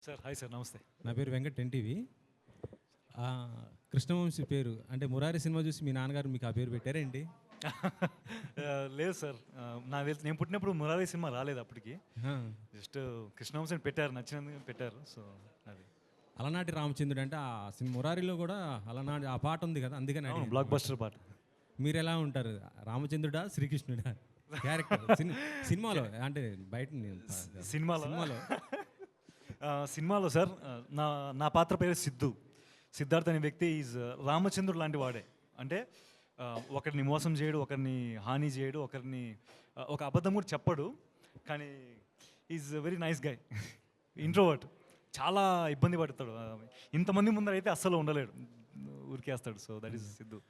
Sir hi sir నమస్తే. నా పేరు వెంకట్ ఎన్టీవీ. కృష్ణవంశీ పేరు అంటే మురారి సినిమా చూసి మీ నాన్నగారు మీకు ఆ పేరు పెట్టారేంటి? లేదు సార్, నేను పుట్టినప్పుడు మురారి సినిమా రాలేదు అప్పటికి. జస్ట్ కృష్ణవంశీ అని పెట్టారు, నచ్చినందుకు పెట్టారు. సో అది అలనాటి రామచంద్రుడు అంటే ఆ సినిమా మురారిలో కూడా అలనాటి ఆ పాట ఉంది కదా, అందుకని బ్లాక్ బస్టర్ పాట. మీరు ఎలా ఉంటారు, రామచంద్రుడా శ్రీకృష్ణుడా క్యారెక్టర్ సినిమాలో? అంటే బయట సినిమాలో సార్ నా పాత్ర పేరు సిద్ధార్థ్ అనే వ్యక్తి ఈజ్ రామచంద్రుడు లాంటి వాడే. అంటే ఒకరిని మోసం చేయడు, ఒకరిని హాని చేయడు, ఒకరిని ఒక అబద్ధం కూడా చెప్పడు. కానీ is very nice guy, introvert, చాలా ఇబ్బంది పడతాడు. ఇంతమంది ముందర అయితే అస్సలు ఉండలేడు, ఊరికేస్తాడు. So that is Siddhu.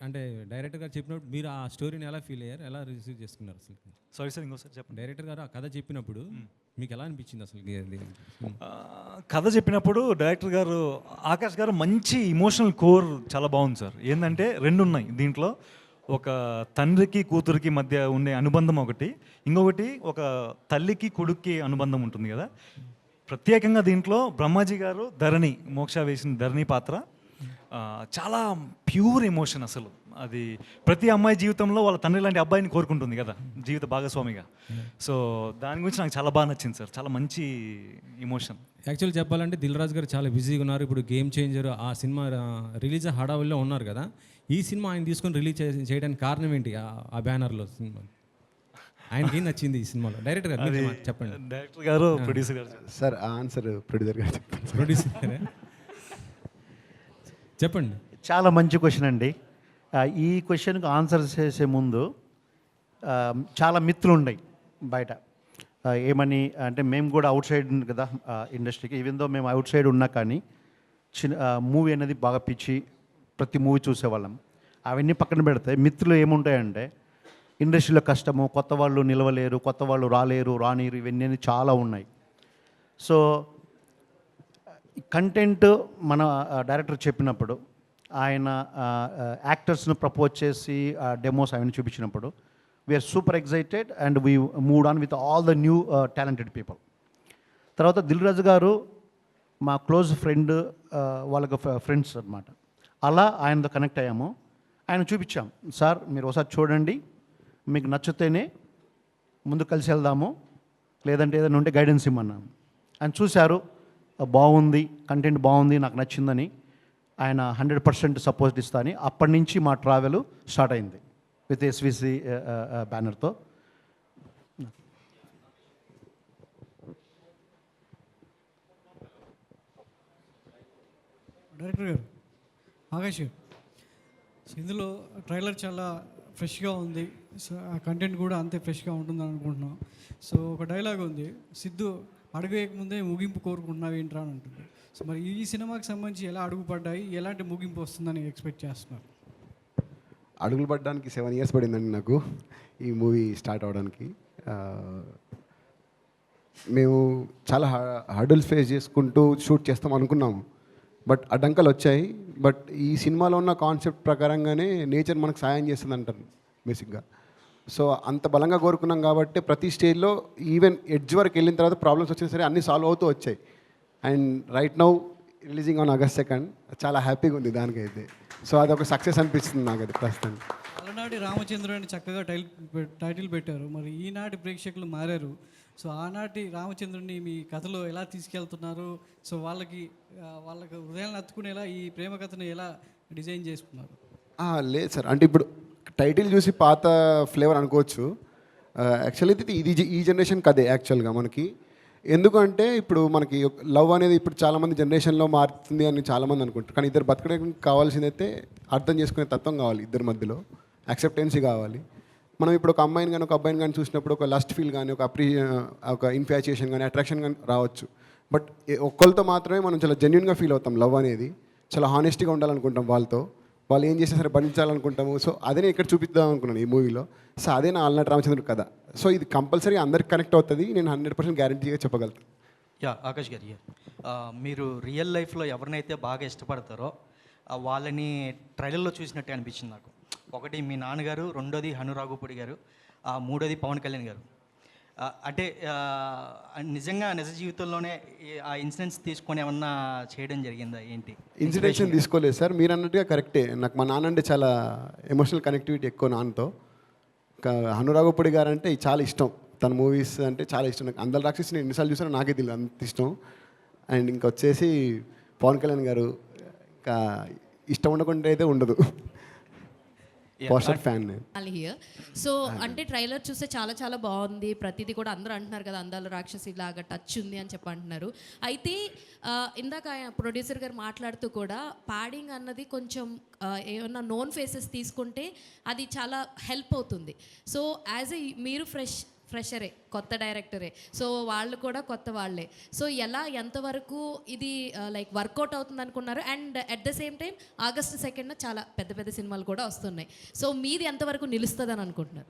అంటే డైరెక్టర్ గారు చెప్పినప్పుడు మీరు ఆ స్టోరీని ఎలా ఫీల్ అయ్యారు, ఎలా రిసీవ్ చేసుకున్నారు అసలు? సారీ సార్, ఇంకోసారి చెప్పండి. డైరెక్టర్ గారు ఆ కథ చెప్పినప్పుడు మీకు ఎలా అనిపించింది అసలు? కథ చెప్పినప్పుడు డైరెక్టర్ గారు ఆకాష్ గారు మంచి ఇమోషనల్ కోర్ చాలా బాగుంది సార్. ఏంటంటే రెండు ఉన్నాయి దీంట్లో. ఒక తండ్రికి కూతురికి మధ్య ఉండే అనుబంధం ఒకటి, ఇంకొకటి ఒక తల్లికి కొడుక్కి అనుబంధం ఉంటుంది కదా. ప్రత్యేకంగా దీంట్లో బ్రహ్మాజీ గారు ధరణి, మోక్ష వేసిన ధరణి పాత్ర చాలా ప్యూర్ ఎమోషన్ అసలు. అది ప్రతి అమ్మాయి జీవితంలో వాళ్ళ తండ్రి లాంటి అబ్బాయిని కోరుకుంటుంది కదా, జీవిత భాగస్వామిగా. సో దాని గురించి నాకు చాలా బాగా నచ్చింది సార్, చాలా మంచి ఎమోషన్. యాక్చువల్లీ చెప్పాలంటే దిల్ రాజు గారు చాలా బిజీగా ఉన్నారు. ఇప్పుడు గేమ్ చేంజర్ ఆ సినిమా రిలీజ్ హడావుల్లో ఉన్నారు కదా. ఈ సినిమా ఆయన తీసుకొని రిలీజ్ చేయడానికి కారణం ఏంటి? ఆ బ్యానర్లో సినిమా ఆయనకి ఏం నచ్చింది ఈ సినిమాలో? డైరెక్టర్ గారు చెప్పండి. డైరెక్టర్ గారు, ప్రొడ్యూసర్ గారు. సార్ ఆన్సర్ ప్రొడ్యూసర్ గారు చెప్పండి. ప్రొడ్యూసర్ చెప్పండి. చాలా మంచి క్వశ్చన్ అండి. ఈ క్వశ్చన్కి ఆన్సర్ చేసే ముందు చాలా మిత్రులు ఉన్నాయి బయట. ఏమని అంటే మేము కూడా అవుట్ సైడ్ కదా ఇండస్ట్రీకి, ఈవెన్ దో మేము అవుట్ సైడ్ ఉన్నా కానీ మూవీ అనేది బాగా పిచ్చి, ప్రతి మూవీ చూసేవాళ్ళం. అవన్నీ పక్కన పెడితే మిత్రులు ఏముంటాయంటే ఇండస్ట్రీలో కష్టము, కొత్త వాళ్ళు నిలవలేరు, కొత్త వాళ్ళు రానిరు, ఇవన్నీ చాలా ఉన్నాయి. సో కంటెంట్ మన డైరెక్టర్ చెప్పినప్పుడు, ఆయన యాక్టర్స్ను ప్రపోజ్ చేసి డెమోస్ అవన్నీ చూపించినప్పుడు we're super excited and we moved on with all the new talented people. తర్వాత దిల్ రాజు గారు మా క్లోజ్ ఫ్రెండ్, వాళ్ళకి ఫ్రెండ్స్ అనమాట. అలా ఆయనతో కనెక్ట్ అయ్యాము. ఆయన చూపించాం, సార్ మీరు ఒకసారి చూడండి, మీకు నచ్చితేనే ముందు కలిసి వెళ్దాము, లేదంటే ఏదైనా ఉంటే గైడెన్స్ ఇమ్మన్నాను. ఆయన చూశారు, బాగుంది, కంటెంట్ బాగుంది, నాకు నచ్చిందని ఆయన 100% సపోర్ట్ ఇస్తా అని అప్పటి నుంచి మా ట్రావెల్ స్టార్ట్ అయింది విత్ ఎస్విసి బ్యానర్తో. డైరెక్టర్ గారు, ఆకాష్ గారు, ఇందులో ట్రైలర్ చాలా ఫ్రెష్గా ఉంది. సో ఆ కంటెంట్ కూడా అంతే ఫ్రెష్గా ఉంటుందని అనుకుంటున్నాం. సో ఒక డైలాగ్ ఉంది, సిద్ధు అడుగు వేయకముందే ముగింపు కోరుకుంటున్నావు ఏంట్రా అని ఉంటుంది. సో మరి ఈ సినిమాకి సంబంధించి ఎలా అడుగు పడ్డాయి, ఎలాంటి ముగింపు వస్తుందని ఎక్స్పెక్ట్ చేస్తున్నారు? అడుగులు పడడానికి 7 years పడిందండి నాకు ఈ మూవీ స్టార్ట్ అవడానికి. మేము చాలా హర్డల్స్ ఫేస్ చేసుకుంటూ షూట్ చేస్తాం అనుకున్నాము, బట్ అడ్డంకలు వచ్చాయి. బట్ ఈ సినిమాలో ఉన్న కాన్సెప్ట్ ప్రకారంగానే నేచర్ మనకు సాయం చేస్తుంది అంటారు బేసిక్గా. సో అంత బలంగా కోరుకున్నాం కాబట్టి ప్రతి స్టేజ్లో ఈవెన్ ఎడ్జ్ వరకు వెళ్ళిన తర్వాత ప్రాబ్లమ్స్ వచ్చినా సరే అన్నీ సాల్వ్ అవుతూ వచ్చాయి. And right now releasing on August 2nd చాలా హ్యాపీగా ఉంది దానికైతే. సో అదొక సక్సెస్ అనిపిస్తుంది నాకు అది ప్రస్తుతానికి. అలనాటి రామచంద్రుడు అని చక్కగా టైటిల్ పెట్టారు. మరి ఈనాటి ప్రేక్షకులు మారారు. సో ఆనాటి రామచంద్రుడిని మీ కథలో ఎలా తీసుకెళ్తున్నారు? సో వాళ్ళకి హృదయాలను అత్తుకునేలా ఈ ప్రేమ కథను ఎలా డిజైన్ చేసుకున్నారు? లేదు సార్, అంటే ఇప్పుడు టైటిల్ చూసి పాత ఫ్లేవర్ అనుకోవచ్చు. యాక్చువల్లీ ఇది ఈ జనరేషన్ కదే యాక్చువల్గా మనకి. ఎందుకంటే ఇప్పుడు మనకి లవ్ అనేది ఇప్పుడు చాలామంది జనరేషన్లో మారుతుంది అని చాలామంది అనుకుంటారు. కానీ ఇద్దరు బతకడానికి కావాల్సిందైతే అర్థం చేసుకునే తత్వం కావాలి, ఇద్దరి మధ్యలో యాక్సెప్టెన్సీ కావాలి. మనం ఇప్పుడు ఒక అమ్మాయిని కానీ ఒక అబ్బాయిని కానీ చూసినప్పుడు ఒక లస్ట్ ఫీల్ కానీ ఒక ఇన్ఫాచ్యుయేషన్ కానీ అట్రాక్షన్ కానీ రావచ్చు. బట్ ఒక్కరితో మాత్రమే మనం చాలా జెన్యున్గా ఫీల్ అవుతాం. లవ్ అనేది చాలా హానెస్ట్గా ఉండాలనుకుంటాం, వాళ్ళు ఏం చేసినా సరే భరించాలనుకుంటాము. సో అదే నేను ఇక్కడ చూపిద్దాం అనుకున్నాను ఈ మూవీలో. సో అదే నా అలనాటి రామచంద్రుడు కథ. సో ఇది కంపల్సరీ అందరికి కనెక్ట్ అవుతుంది, నేను 100% గ్యారంటీగా చెప్పగలుగుతాను. ఆకాష్ గారు, మీరు రియల్ లైఫ్లో ఎవరినైతే బాగా ఇష్టపడతారో వాళ్ళని ట్రైలర్లో చూసినట్టే అనిపించింది నాకు. ఒకటి మీ నాన్నగారు, రెండోది హనురాఘుపూడి గారు, మూడోది పవన్ కళ్యాణ్ గారు. అంటే నిజంగా నిజ జీవితంలోనే ఆ ఇన్సిడెంట్స్ తీసుకొని ఏమన్నా చేయడం జరిగిందా ఏంటి? ఇన్సిడెంట్స్ తీసుకోలేదు సార్, మీరు అన్నట్టుగా కరెక్టే. నాకు మా నాన్న అంటే చాలా ఎమోషనల్ కనెక్టివిటీ ఎక్కువ నాన్నతో. హనురాగపుడి గారు అంటే చాలా ఇష్టం, తన మూవీస్ అంటే చాలా ఇష్టం నాకు. అందరి రాక్షసి నేను ఎన్నిసార్లు చూసినా నాకే తెలియదు, అంత ఇష్టం. అండ్ ఇంకా వచ్చేసి పవన్ కళ్యాణ్ గారు, ఇంకా ఇష్టం ఉండకుండా అయితే ఉండదు. పోస్టర్ ఫ్యాన్ నేను. హియర్ సో అంటే ట్రైలర్ చూస్తే చాలా చాలా బాగుంది, ప్రతిదీ కూడా అందరూ అంటున్నారు కదా అందాల రాక్షసి లాగా టచ్ ఉంది అని చెప్పి అంటున్నారు. అయితే ఇందాక ప్రొడ్యూసర్ గారు మాట్లాడుతూ కూడా ప్యాడింగ్ అన్నది కొంచెం ఏమన్నా నోన్ ఫేసెస్ తీసుకుంటే అది చాలా హెల్ప్ అవుతుంది. సో యాజ్ ఏ మీరు ఫ్రెషరే, కొత్త డైరెక్టరే, సో వాళ్ళు కూడా కొత్త వాళ్ళే. సో ఎంతవరకు ఇది లైక్ వర్కౌట్ అవుతుంది అనుకున్నారు? And at the same time August 2nd చాలా పెద్ద పెద్ద సినిమాలు కూడా వస్తున్నాయి. సో మీది ఎంతవరకు నిలుస్తుంది అని అనుకుంటున్నారు?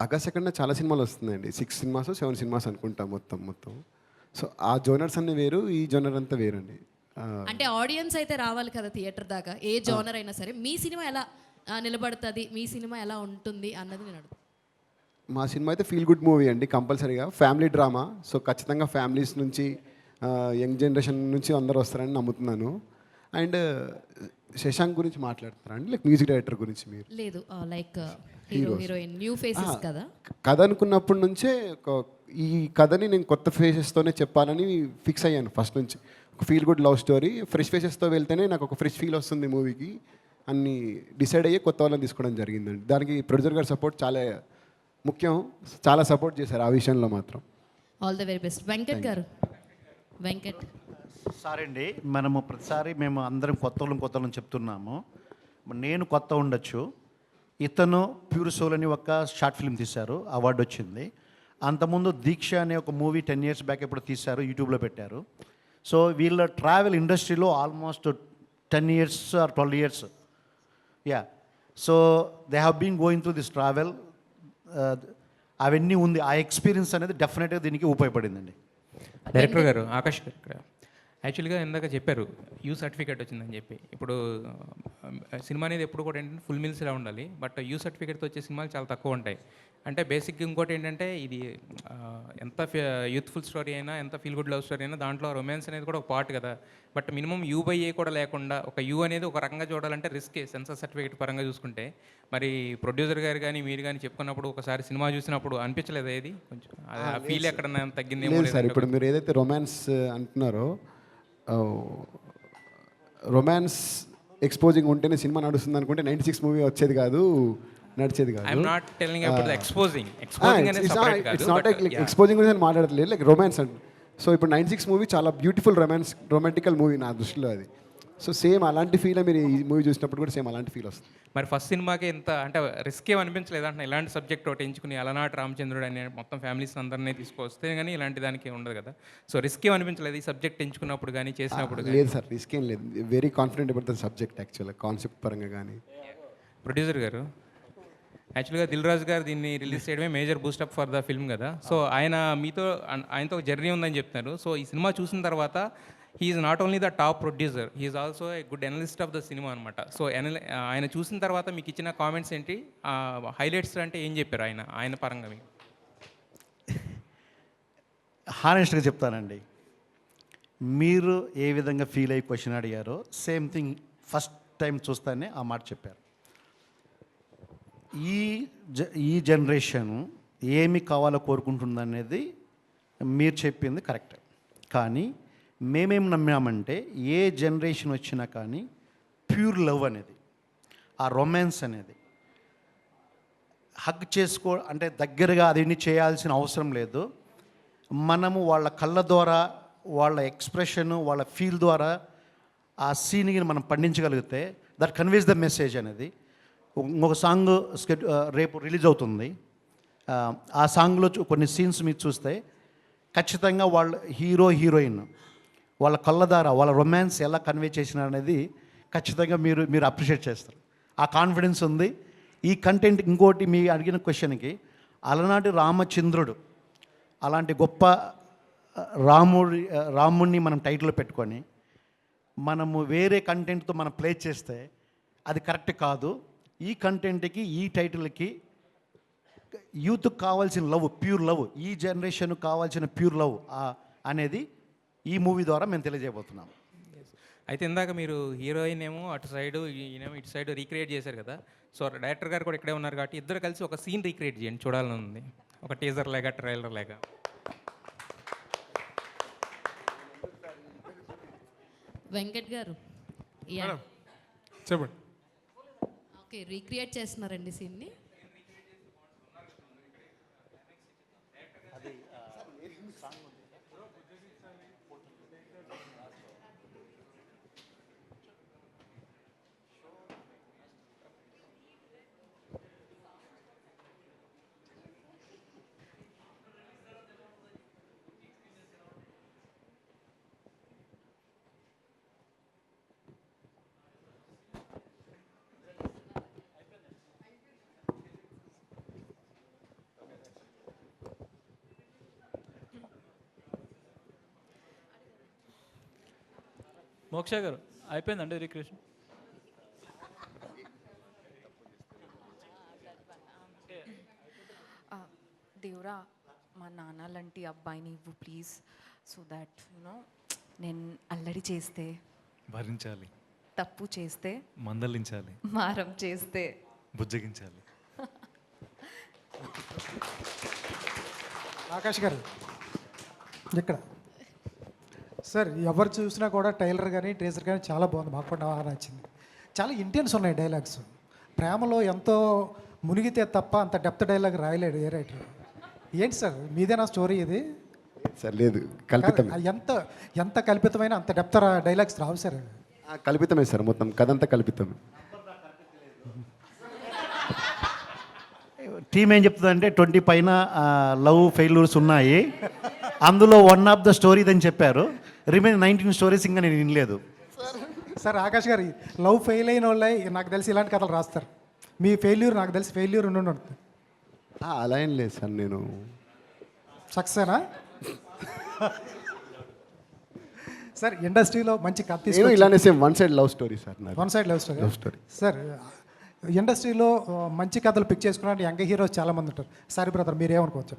August 2nd చాలా సినిమాలు వస్తున్నాయండి, 6 సినిమాస్ 7 సినిమాస్ అనుకుంటా మొత్తం. సో ఆ జోనర్స్ అన్నీ వేరు, ఈ జోనర్ అంతా వేరండి. అంటే ఆడియన్స్ అయితే రావాలి కదా థియేటర్ దాకా, ఏ జోనర్ అయినా సరే. మీ సినిమా ఎలా నిలబడుతుంది, మీ సినిమా ఎలా ఉంటుంది అన్నది నేను అడుగుతాను. మా సినిమా అయితే ఫీల్ గుడ్ మూవీ అండి, కంపల్సరీగా ఫ్యామిలీ డ్రామా. సో ఖచ్చితంగా ఫ్యామిలీస్ నుంచి యంగ్ జనరేషన్ నుంచి అందరూ వస్తారని నమ్ముతున్నాను. అండ్ శశాంక్ గురించి మాట్లాడుతున్నారా అండి, లైక్ మ్యూజిక్ డైరెక్టర్ గురించి? మీరు లేదు, like hero heroine new faces కదా. కథ అనుకున్నప్పటి నుంచే ఈ కథని నేను కొత్త ఫేసెస్తోనే చెప్పాలని ఫిక్స్ అయ్యాను ఫస్ట్ నుంచి. ఒక feel good love story, fresh ఫేసెస్తో వెళ్తేనే నాకు ఒక ఫ్రెష్ ఫీల్ వస్తుంది మూవీకి అన్ని డిసైడ్ అయ్యి కొత్త వాళ్ళని తీసుకోవడం జరిగిందండి. దానికి ప్రొడ్యూసర్ గారి సపోర్ట్ చాలా ముఖ్యం, చాలా సపోర్ట్ చేశారు ఆ విషయంలో మాత్రం. All the very best. Venkat గారు. వెంకట్ సారీ అండి, మనము ప్రతిసారి మేము అందరం కొత్త చెప్తున్నాము. నేను కొత్త ఉండొచ్చు, ఇతను ప్యూర్ సోల్ అని ఒక షార్ట్ ఫిల్మ్ తీశారు, అవార్డు వచ్చింది. అంతకుముందు దీక్ష అనే ఒక మూవీ 10 years బ్యాక్ ఎప్పుడు తీశారు, యూట్యూబ్లో పెట్టారు. సో వీళ్ళ ట్రావెల్ ఇండస్ట్రీలో almost 10 years or 12 years. Yeah, so they have been going through this travel. అవన్నీ ఉంది, ఆ ఎక్స్పీరియన్స్ అనేది డెఫినెట్గా దీనికి ఉపయోగపడిందండి. డైరెక్టర్ గారు, ఆకాష్ గారు ఇక్కడ యాక్చువల్గా ఇందాక చెప్పారు యూ సర్టిఫికేట్ వచ్చిందని చెప్పి. ఇప్పుడు సినిమా అనేది ఎప్పుడు కూడా ఏంటంటే ఫుల్ మీల్స్ ఇలా ఉండాలి, బట్ యూ సర్టిఫికేట్తో వచ్చే సినిమాలు చాలా తక్కువ ఉంటాయి. అంటే బేసిక్గా ఇంకోటి ఏంటంటే ఇది ఎంత యూత్ఫుల్ స్టోరీ అయినా, ఎంత ఫీల్ గుడ్ లవ్ స్టోరీ అయినా దాంట్లో రొమాన్స్ అనేది కూడా ఒక పార్ట్ కదా. బట్ మినిమం U/A కూడా లేకుండా ఒక యూ అనేది ఒక రకంగా చూడాలంటే రిస్కే సెన్సార్ సర్టిఫికేట్ పరంగా చూసుకుంటే. మరి ప్రొడ్యూసర్ గారు కానీ మీరు కానీ చెప్పుకున్నప్పుడు ఒకసారి సినిమా చూసినప్పుడు అనిపించలేదు ఏది కొంచెం ఫీల్ ఎక్కడన్నా తగ్గిందేమో? లేదు సార్, ఇప్పుడు మీరు ఏదైతే రొమాన్స్ అంటున్నారో, రొమాన్స్ ఎక్స్పోజింగ్ ఉంటేనే సినిమా నడుస్తుంది అనుకుంటే 96 మూవీ వచ్చేది కాదు, నడిచేది కాదు. I'm not telling about the exposing అనేది సెపరేట్ కాదు. ఇట్స్ నాట్ లైక్ ఎక్స్పోజింగ్ గురించి నేను మాట్లాడట్లేదు, లైక్ రొమాన్స్ అంటే. సో ఇప్పుడు 96 మూవీ చాలా బ్యూటిఫుల్ రొమాంటికల్ మూవీ నా దృష్టిలో అది. సో సేమ్ అలాంటి ఫీల్ మీరు ఈ మూవీ చూసినప్పుడు కూడా సేమ్ అలాంటి ఫీల్ వస్తుంది. మరి ఫస్ట్ సినిమాకి ఎంత అంటే రిస్క్ ఏం అనిపించలేదు అంటే ఇలాంటి సబ్జెక్ట్ ఒకటి ఎంచుకుని అలనాటి రామచంద్రుడు అనే మొత్తం ఫ్యామిలీస్ అందరినీ తీసుకొస్తే కానీ ఇలాంటి దానికి ఉండదు కదా. సో రిస్క్ ఏం అనిపించలేదు ఈ సబ్జెక్ట్ ఎంచుకున్నప్పుడు కానీ చేసినప్పుడు? లేదు సార్, రిస్క్ ఏం లేదు, very confident about the subject యాక్చువల్గా, కాన్సెప్ట్ పరంగా కానీ. ప్రొడ్యూసర్ గారు, యాక్చువల్గా దిల్ రాజు గారు దీన్ని రిలీజ్ చేయడమే major boost up for the film కదా. సో ఆయనతో ఒక జర్నీ ఉందని చెప్తున్నారు. సో ఈ సినిమా చూసిన తర్వాత he is not only the top producer, he is also a good analyst of the cinema అనమాట. సో ఆయన చూసిన తర్వాత మీకు ఇచ్చిన కామెంట్స్ ఏంటి, హైలైట్స్ అంటే ఏం చెప్పారు ఆయన పరంగా మీకు? హానెస్ట్గా చెప్తానండి, మీరు ఏ విధంగా ఫీల్ అయ్యి క్వశ్చన్ అడిగారో సేమ్ థింగ్ ఫస్ట్ టైం చూస్తానే ఆ మాట చెప్పారు. ఈ జనరేషన్ ఏమి కావాలో కోరుకుంటుందనేది మీరు చెప్పింది కరెక్ట్. కానీ మేమేం నమ్మామంటే ఏ జనరేషన్ వచ్చినా కానీ ప్యూర్ లవ్ అనేది, ఆ రొమాన్స్ అనేది హగ్ అంటే దగ్గరగా అది చేయాల్సిన అవసరం లేదు. మనము వాళ్ళ కళ్ళ ద్వారా, వాళ్ళ ఎక్స్ప్రెషన్, వాళ్ళ ఫీల్ ద్వారా ఆ సీన్కి మనం పండించగలిగితే దట్ కన్వేస్ ద మెసేజ్ అనేది. ఇంకొక సాంగ్ రేపు రిలీజ్ అవుతుంది, ఆ సాంగ్లో కొన్ని సీన్స్ మీరు చూస్తే ఖచ్చితంగా వాళ్ళ హీరోయిన్ వాళ్ళ కళ్ళ ద్వారా వాళ్ళ రొమాన్స్ ఎలా కన్వే చేసినారు అనేది ఖచ్చితంగా మీరు అప్రిషియేట్ చేస్తారు. ఆ కాన్ఫిడెన్స్ ఉంది. ఈ కంటెంట్ ఇంకోటి మీ అడిగిన క్వశ్చన్కి, అలనాటి రామచంద్రుడు అలాంటి గొప్ప రాముడిని మనం టైటిల్లో పెట్టుకొని మనము వేరే కంటెంట్తో మనం ప్లే చేస్తే అది కరెక్ట్ కాదు. ఈ కంటెంట్కి, ఈ టైటిల్కి యూత్కి కావాల్సిన లవ్, ప్యూర్ లవ్, ఈ జనరేషన్కి కావాల్సిన ప్యూర్ లవ్ అనేది ఈ మూవీ ద్వారా మేము తెలియజేయబోతున్నాం. అయితే ఇందాక మీరు హీరోయిన్ ఏమో అటు సైడ్, ఈయనేమో ఇటు సైడ్ రీక్రియేట్ చేశారు కదా. సో డైరెక్టర్ గారు కూడా ఇక్కడే ఉన్నారు కాబట్టి ఇద్దరు కలిసి ఒక సీన్ రీక్రియేట్ చేయండి, చూడాలని ఉంది. ఒక టీజర్ లేక ట్రైలర్ లేక. వెంకట్ గారు చెప్పండి. ఓకే, రీక్రియేట్ చేస్తున్నారండి సీన్ని. మోక్ష గారు అయిపోయిందండి రిక్రియేషన్? దేవురా, మా నాన్న లాంటి అబ్బాయిని ఇవ్వు ప్లీజ్, సో దాట్ యునో నేను అల్లరి చేస్తే, భరించాలి, తప్పు చేస్తే మందలించాలి, మారం చేస్తే బుజ్జగించాలి. ఆకాష్ గారు ఇక్కడ సార్, ఎవరు చూసినా కూడా టైలర్ కానీ టీజర్ కానీ చాలా బాగుంది, మాకు కూడా బాగా నచ్చింది. చాలా ఇంటెన్స్ ఉన్నాయి డైలాగ్స్. ప్రేమలో ఎంతో మునిగితే తప్ప అంత డెప్త్ డైలాగ్ రాయలేడు ఏ రైటర్. ఏంటి సార్, మీదేనా స్టోరీ ఇది? సార్ లేదు, కల్పితం. ఎంత ఎంత కల్పితమైన అంత డెప్త్ డైలాగ్స్ రావు సార్. కల్పితమే సార్, మొత్తం కథ అంతా కల్పితమే. టీం ఏం చెప్తుందంటే 20 పైన లవ్ ఫెయిల్యూర్స్ ఉన్నాయి, అందులో వన్ ఆఫ్ ద స్టోరీ అని చెప్పారు. రిమైన్ 19 స్టోరీస్ ఇంకా నేను వినలేదు. సార్ ఆకాష్ గారు, లవ్ ఫెయిల్ అయిన వాళ్ళే నాకు తెలిసి ఇలాంటి కథలు రాస్తారు. మీ ఫెయిల్యూర్ నాకు తెలిసి ఫెయిల్యూర్ ఉండి అలా ఏం లేదు సార్, నేను సక్సెనా సార్? ఇండస్ట్రీలో మంచి కథ నేను తీసుకొని ఇలానే same one side love story sir. One side love story sir. ఇండస్ట్రీలో మంచి కథలు పిక్ చేసుకున్నట్టు యంగ్ హీరోస్ చాలామంది ఉంటారు. సారీ బ్రదర్, మీరేమనుకోవచ్చు.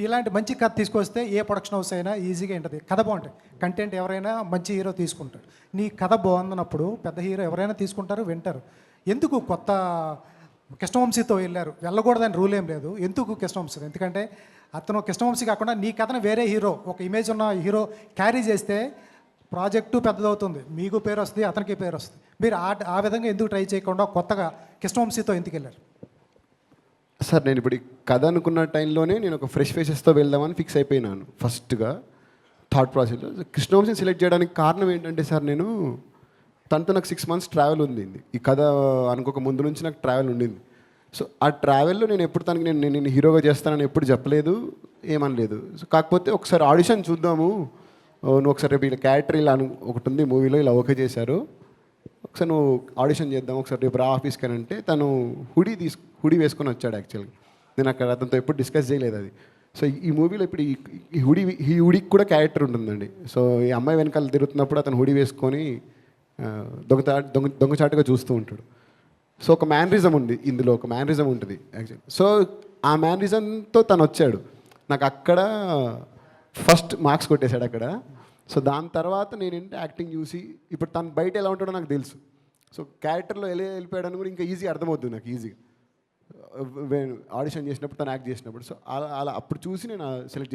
ఇలాంటి మంచి కథ తీసుకొస్తే ఏ ప్రొడక్షన్ హౌస్ అయినా ఈజీగా ఉంటుంది. కథ బాగుంటుంది, కంటెంట్ ఎవరైనా మంచి హీరో తీసుకుంటారు. నీ కథ బాగుందన్నప్పుడు పెద్ద హీరో ఎవరైనా తీసుకుంటారు, వింటారు. ఎందుకు కొత్త కృష్ణవంశీతో వెళ్ళారు? వెళ్ళకూడదని రూల్ ఏం లేదు. ఎందుకు కృష్ణవంశీ? ఎందుకంటే అతను కృష్ణవంశీ కాకుండా నీ కథను వేరే హీరో, ఒక ఇమేజ్ ఉన్న హీరో క్యారీ చేస్తే ప్రాజెక్టు పెద్దదవుతుంది, మీకు పేరు వస్తుంది, అతనికి పేరు వస్తుంది. మీరు ఆ విధంగా ఎందుకు ట్రై చేయకుండా కొత్తగా కృష్ణవంశీతో ఎందుకు వెళ్ళారు? సార్ నేను ఇప్పుడు ఈ కథ అనుకున్న టైంలోనే నేను ఒక ఫ్రెష్ ఫేసెస్తో వెళ్దామని ఫిక్స్ అయిపోయినాను. ఫస్ట్గా థాట్ ప్రాసెస్లో కృష్ణవంశీని సెలెక్ట్ చేయడానికి కారణం ఏంటంటే సార్, నేను తనతో నాకు 6 months ట్రావెల్ ఉంది. ఈ కథ అనుకోక ముందు నుంచి నాకు ట్రావెల్ ఉండింది. సో ఆ ట్రావెల్లో నేను ఎప్పుడు తనకి నేను హీరోగా చేస్తానని ఎప్పుడు చెప్పలేదు, ఏమనలేదు. సో కాకపోతే ఒకసారి ఆడిషన్ చూద్దాము, నువ్వు ఒకసారి రేపు ఇలా క్యారెక్టర్ ఇలా ఒకటి ఉంది మూవీలో, ఇలా ఓకే చేశారు, ఒకసారి నువ్వు ఆడిషన్ చేద్దాం, ఒకసారి రేపు రా ఆఫీస్కి అని అంటే తను హుడీ వేసుకొని వచ్చాడు. యాక్చువల్గా నేను అక్కడ అతనితో ఎప్పుడు డిస్కస్ చేయలేదు అది. సో ఈ మూవీలో ఇప్పుడు ఈ హుడీకి కూడా క్యారెక్టర్ ఉంటుందండి. సో ఈ అమ్మాయి వెనకాల తిరుగుతున్నప్పుడు అతను హుడీ వేసుకొని దొంగచాటుగా చూస్తూ ఉంటాడు. సో ఒక మ్యానరిజం ఉంది ఇందులో, ఒక మ్యానరిజం ఉంటుంది యాక్చువల్లీ. సో ఆ మ్యానరిజంతో తను వచ్చాడు. నాకు అక్కడ ఫస్ట్ మార్క్స్ కొట్టేశాడు అక్కడ. సో దాని తర్వాత నేనంటే యాక్టింగ్ చూసి ఇప్పుడు తను బయట ఎలా ఉంటాడో నాకు తెలుసు. సో క్యారెక్టర్లో ఎలా వెళ్ళిపోయాడని కూడా ఇంకా ఈజీ అర్థమవుతుంది నాకు ఈజీగా ఆడిషన్ చేసినప్పుడు, తను యాక్ట్ చేసినప్పుడు. సో అలా అప్పుడు చూసి నేను సెలెక్ట్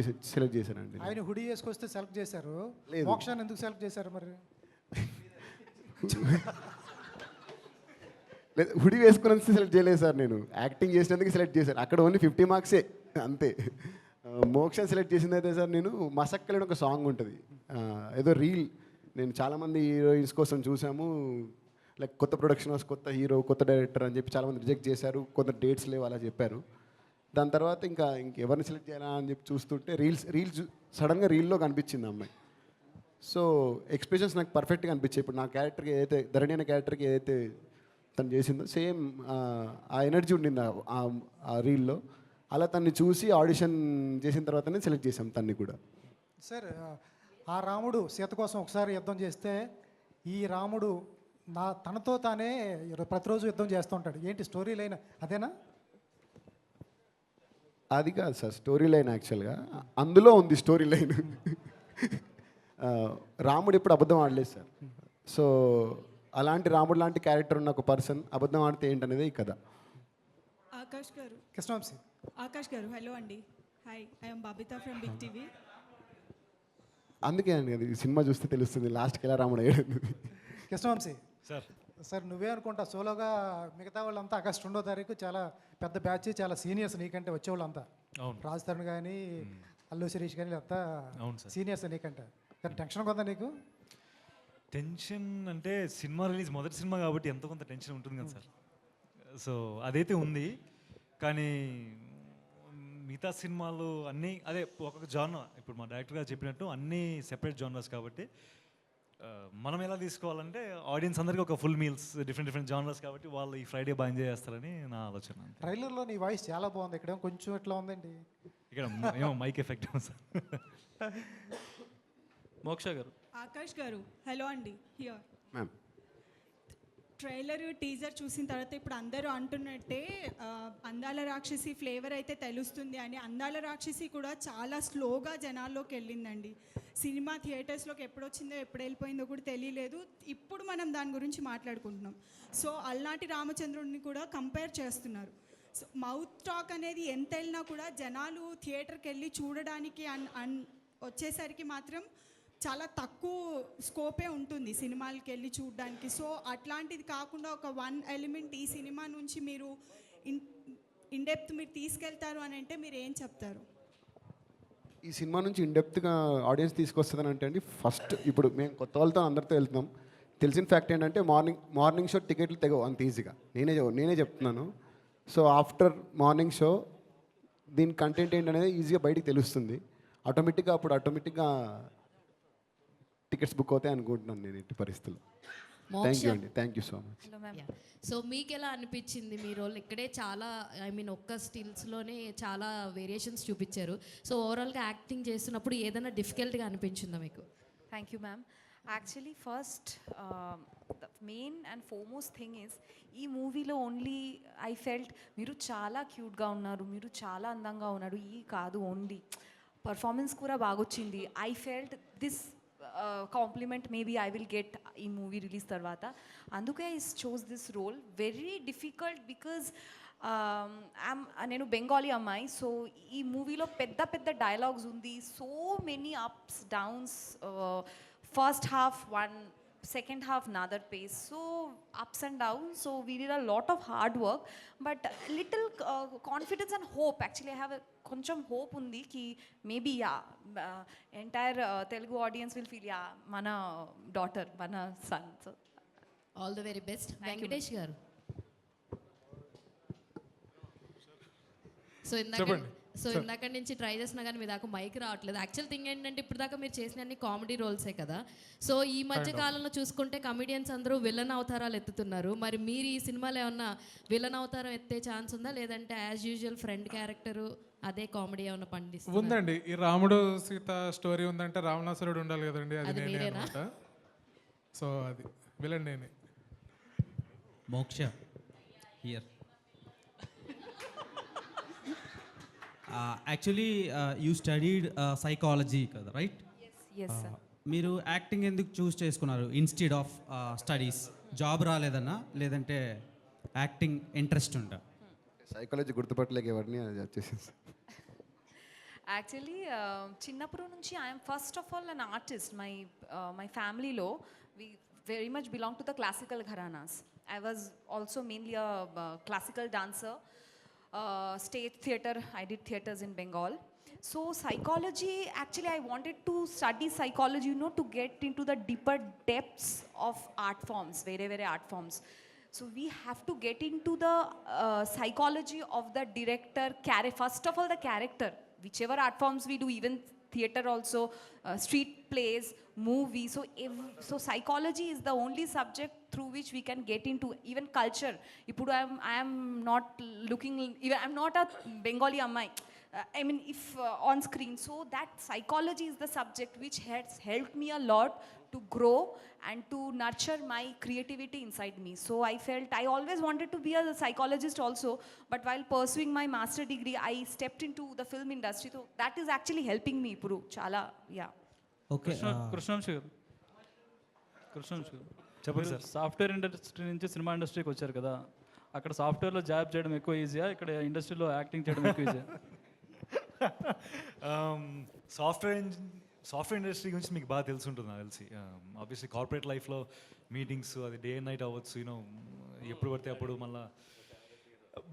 చేశానండి. ఆయన హుడీ వేసుకొస్తే సెలెక్ట్ చేశారు, లేదు. మోక్షాన్ని ఎందుకు సెలెక్ట్ చేశారు మరి? లేదు, హుడీ వేసుకున్నందుకు సెలెక్ట్ చేయలేదు సార్, నేను యాక్టింగ్ చేసినందుకు సెలెక్ట్ చేశాను. అక్కడ ఓన్లీ 50 marks అంతే. మోక్షం సెలెక్ట్ చేసింది అయితే సార్, నేను మసక్కలేని ఒక సాంగ్ ఉంటుంది, ఏదో రీల్. నేను చాలామంది హీరోయిన్స్ కోసం చూసాము, లైక్ కొత్త ప్రొడక్షన్ హౌస్, కొత్త హీరో, కొత్త డైరెక్టర్ అని చెప్పి చాలామంది రిజెక్ట్ చేశారు, కొంత డేట్స్ లేవు అలా చెప్పారు. దాని తర్వాత ఇంకెవరిని సెలెక్ట్ చేయాలా అని చెప్పి చూస్తుంటే రీల్స్ సడన్గా రీల్లో కనిపించింది అమ్మాయి. సో ఎక్స్ప్రెషన్స్ నాకు పర్ఫెక్ట్గా అనిపించాయి. ఇప్పుడు నా క్యారెక్టర్కి ఏదైతే ధరణి అనే క్యారెక్టర్కి ఏదైతే తను చేసిందో సేమ్ ఆ ఎనర్జీ ఉండింది ఆ రీల్లో. అలా తన్ని చూసి ఆడిషన్ చేసిన తర్వాతనే సెలెక్ట్ చేసాం తన్ని కూడా. సార్, ఆ రాముడు సీత కోసం ఒకసారి యుద్ధం చేస్తే ఈ రాముడు తనతో తానే ప్రతిరోజు యుద్ధం చేస్తూ ఉంటాడు. ఏంటి స్టోరీ లైన్ అదేనా? అది కాదు సార్ స్టోరీ లైన్ యాక్చువల్గా, అందులో ఉంది స్టోరీ లైన్. రాముడు ఎప్పుడు అబద్ధం ఆడలేదు సార్. సో అలాంటి రాముడు లాంటి క్యారెక్టర్ ఉన్న ఒక పర్సన్ అబద్ధం ఆడితే ఏంటనేది ఈ కథ. ఆకాష్ గారు కృష్ణవంశీ. ఆకాష్ గారు హలో అండి. Hi, I'm Babitha from big TV. అందుకే అండి అది సినిమా చూస్తే తెలుస్తుంది లాస్ట్కి ఎలా రాముడు అయ్యాడు. కృష్ణవంశీ సార్ సార్ నువ్వే అనుకుంటా సోలోగా మిగతా వాళ్ళంతా ఆగస్టు 2వ తారీఖు చాలా పెద్ద బ్యాచ్, చాలా సీనియర్స్ నీకంటే వచ్చేవాళ్ళంతా. అవును. రాజ్ తరుణ్ కానీ అల్లు శిరీష్ కానీ అంతా అవును సార్. సీనియర్స్ నీకంటే. కానీ టెన్షన్ కొందా నీకు? టెన్షన్ అంటే సినిమా రిలీజ్ మొదటి సినిమా కాబట్టి ఎంతో కొంత టెన్షన్ ఉంటుంది కదా సార్. సో అదైతే ఉంది. కానీ మిగతా సినిమాలు అన్నీ అదే ఒక్కొక్క జానర్, ఇప్పుడు మా డైరెక్టర్ గారు చెప్పినట్టు అన్నీ సెపరేట్ జానర్స్ కాబట్టి మనం ఎలా తీసుకోవాలంటే ఆడియన్స్ అందరికీ ఒక ఫుల్ మీల్స్ డిఫరెంట్ జానర్స్ కాబట్టి వాళ్ళు ఈ ఫ్రైడే బాగా ఎంజాయ్ చేస్తారని నా ఆలోచన. ట్రైలర్లో నీ వాయిస్ చాలా బాగుంది, ఇక్కడ కొంచెం ఎట్లా ఉందండి? ఇక్కడ ఏమో మైక్ ఎఫెక్ట్ సార్. మోక్ష గారు. ఆకాష్ గారు హలో అండి. హియర్ మ్యామ్ ట్రైలర్ టీజర్ చూసిన తర్వాత ఇప్పుడు అందరూ అంటున్నట్టే అందాల రాక్షసి ఫ్లేవర్ అయితే తెలుస్తుంది అని. అందాల రాక్షసి కూడా చాలా స్లోగా జనాల్లోకి వెళ్ళిందండి. సినిమా థియేటర్స్లోకి ఎప్పుడు వచ్చిందో ఎప్పుడు వెళ్ళిపోయిందో కూడా తెలియలేదు. ఇప్పుడు మనం దాని గురించి మాట్లాడుకుంటున్నాం. సో అల్నాటి రామచంద్రుడిని కూడా కంపేర్ చేస్తున్నారు. సో మౌత్ టాక్ అనేది ఎంత వెళ్ళినా కూడా జనాలు థియేటర్కి వెళ్ళి చూడడానికి వచ్చేసరికి మాత్రం చాలా తక్కువ స్కోపే ఉంటుంది సినిమాలకి వెళ్ళి చూడడానికి. సో అట్లాంటిది కాకుండా ఒక వన్ ఎలిమెంట్ ఈ సినిమా నుంచి మీరు ఇన్డెప్త్ మీరు తీసుకెళ్తారు అని అంటే మీరు ఏం చెప్తారు? ఈ సినిమా నుంచి ఇన్డెప్త్గా ఆడియన్స్ తీసుకొస్తుందని అంటే అండి, ఫస్ట్ ఇప్పుడు మేము కొత్త వాళ్ళతో అందరితో వెళ్తున్నాం. తెలిసిన ఫ్యాక్ట్ ఏంటంటే మార్నింగ్ షో టికెట్లు తెగవు అంత ఈజీగా. నేనే చెప్తున్నాను. సో ఆఫ్టర్ మార్నింగ్ షో దీని కంటెంట్ ఏంటనేది ఈజీగా బయటికి తెలుస్తుంది. ఆటోమేటిక్గా టికెట్స్ బుక్ అవుతాయి అనుకుంటున్నాను నేను ఎట్టి పరిస్థితుల్లో. థ్యాంక్ యూ అండి, thank you so much. So మీకు ఎలా అనిపించింది? మీ రోల్ ఇక్కడే చాలా ఒక్క స్టిల్స్లోనే చాలా వేరియేషన్స్ చూపించారు. సో ఓవరాల్గా యాక్టింగ్ చేస్తున్నప్పుడు ఏదైనా డిఫికల్ట్గా అనిపించిందా మీకు? Thank you ma'am. Actually first the main and foremost thing is ఈ మూవీలో ఓన్లీ ఐ ఫెల్ట్ మీరు చాలా క్యూట్గా ఉన్నారు, మీరు చాలా అందంగా ఉన్నారు, ఈ కాదు ఓన్లీ పర్ఫార్మెన్స్ కూడా బాగొచ్చింది. I felt this compliment maybe I will get ఈ మూవీ రిలీజ్ తర్వాత. అందుకే I chose this role. Very difficult because నేను బెంగాలీ అమ్మాయి. సో ఈ మూవీలో పెద్ద డైలాగ్స్ ఉంది. So many ups downs. First half one, second half another pace, so ups and downs. So we did a lot of hard work, but little confidence and hope. Actually I have a koncham hope undi ki maybe entire Telugu audience will feel mana daughter, mana son. So all the very best. Venkatesh garu. So ఇందాక నుంచి try చేసినా కానీ మీ దాకా mic రావట్లేదు. Actual thing ఏంటంటే ఇప్పుడు దాకా మీరు చేసిన అన్ని కామెడీ రోల్సే కదా. సో ఈ మధ్య కాలంలో చూసుకుంటే కమెడియన్స్ అందరూ విలన్ అవతారాలు ఎత్తుతున్నారు. మరి మీరు ఈ సినిమాలో ఏమన్నా విలన్ అవతారం ఎత్తే ఛాన్స్ ఉందా, లేదంటే యాజ్ యూజువల్ ఫ్రెండ్ క్యారెక్టర్ అదే కామెడీ ఏమన్నా పండిస్తుంది? ఉందండి. ఈ రాముడు సీత స్టోరీ ఉందంటే రావణాసురుడు ఉండాలి కదండి, అది నేనే అన్నమాట. సో అది విలన్ నేనే. Moksha here. Actually you studied psychology కదా, రైట్? yes sir. మీరు యాక్టింగ్ ఎందుకు చూస్ చేసుకున్నారు ఇన్స్టెడ్ ఆఫ్ స్టడీస్? జాబ్ రాలేదన్నా, లేదంటే యాక్టింగ్ ఇంట్రెస్ట్ ఉందా? సైకాలజీ గుర్తుపట్టలేక ఎవరిని వచ్చేసింది. యాక్చువల్లీ చిన్నప్పటి నుంచి I'm first of all an artist. My ఫ్యామిలీలో we very much belong to the classical gharanas. I was also mainly a classical dancer. Stage theatre, I did theatres in Bengal. So psychology, actually I wanted to study psychology, to get into the deeper depths of art forms, very art forms. So we have to get into the psychology of the director, first of all the character, whichever art forms we do, even theatre also, street plays, movie. So psychology is the only subject through which we can get into even culture. Ipudu I am not looking, even I'm not a Bengali ammai. I mean, if on screen. So that psychology is the subject which has helped me a lot to grow and to nurture my creativity inside me. So I felt I always wanted to be a psychologist also, but while pursuing my master degree, I stepped into the film industry. So that is actually helping me, Puru. Chala, yeah. Okay Krishna Vamsi గారు చెప్పండి మీరు software industry నుంచి cinema ఇండస్ట్రీకి వచ్చారు కదా, అక్కడ సాఫ్ట్వేర్లో job చేయడం ఎక్కువ ఈజీయా, ఇక్కడ ఇండస్ట్రీలో యాక్టింగ్ చేయడం ఎక్కువ ఈజీయా? సాఫ్ట్వేర్ ఇండస్ట్రీ గురించి మీకు బాగా తెలిసి ఉంటుంది నాకు తెలిసి. ఆబ్వియస్లీ కార్పొరేట్ లైఫ్లో మీటింగ్స్ అది డే అండ్ నైట్ అవ్వచ్చు, యూనో ఎప్పుడు పడితే అప్పుడు మళ్ళీ.